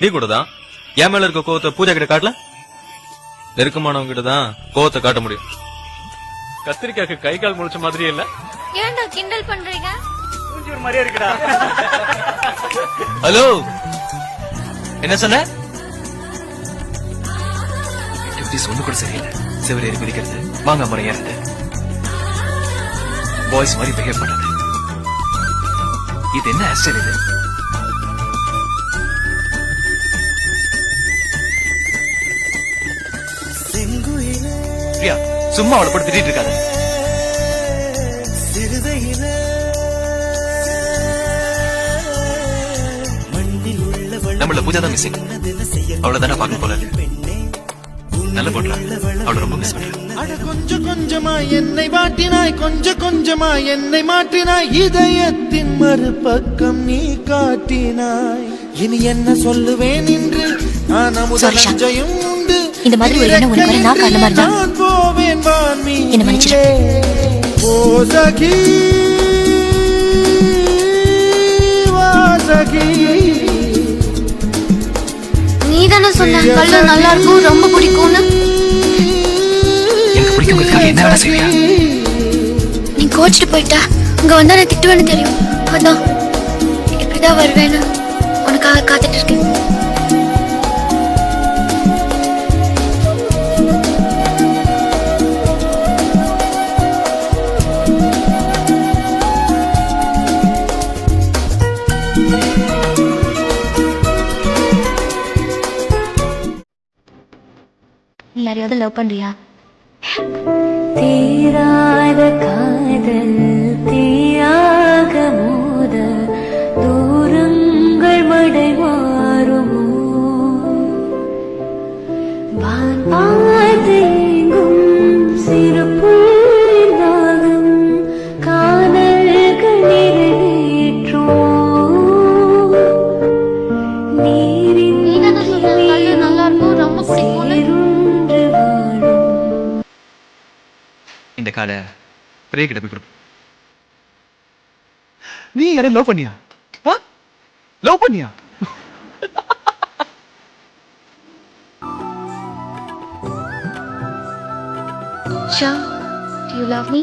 நீ கூட தான் என் மேல இருக்க கோவத்தை பூஜா கிட்ட காட்டல. நெருக்கமானவங்க கிட்ட தான் கோவத்தை காட்ட முடியும். கத்திரிக்காக்கு கை கால் முளைச்ச மாதிரியே இல்ல. ஏன்டா கிண்டல் பண்றீங்க? ஒரு மாதிரியா இருக்குடா. ஹலோ, என்ன சொன்ன? ஒண்ணு கூட சரியில்லை. சிவர் ஏறி குதிக்கிறது, வாங்க முறை ஏறது, பாய்ஸ் மாதிரி பிஹேவ் பண்றது. இது என்ன ஹேர்ஸ்டைல் இது? பிரியா, சும்மா அவளை போட்டு திட்டிட்டு இருக்காது. நம்மள பூஜா தான் மிஸ்ஸிங். அவ்வளவுதானே பார்க்க போல. நல்ல போட்டா அவளை ரொம்ப மிஸ் பண்றேன். கொஞ்சம் கொஞ்சமா என்னை வாட்டினாய், கொஞ்சம் கொஞ்சமா என்னை மாற்றினாய், இதயத்தின் மறுபக்கம் நீ காட்டினாய். இனி என்ன சொல்லுவேன் என்று அமுதஞ்சயம் உண்டு. இந்த மாதிரி ஒரு எண்ணம் உனக்கு வர நான் காரணமா இருந்தா நான் போவேன் வான்மீ. என்ன மன்னிச்சிடு. ஓ சகி வாசகி, நீதானே சொன்ன கல்லு நல்லா இருக்கும், ரொம்ப பிடிக்கும்னு. எனக்கு பிடிக்கும். என்ன வேலை செய்வியா? நீ கோச்சிட்டு போயிட்டா இங்க வந்தா நான் திட்டுவேன்னு தெரியும். அதான் இப்படிதான் வருவேன்னு உனக்காக காத்துட்டு இருக்கேன். நீ யாரையாவது லவ் பண்றியா? தீராத காதல் தீயாக மோத தூரங்கள் மடை மாறுமோ? வான் பார்த்து எங்கும் சிறு புள்ளின் தாகம் காதல்கள் நிறைவேற்றோ? நீரின் நல்லா இருக்கும், ரொம்ப பிடிக்கும்னு. இந்த காலை பிரியா கிட்ட போய் கொடு. நீ யாரையும் லவ் பண்ணியா? லவ் பண்ணியா? Shyam, do you love me?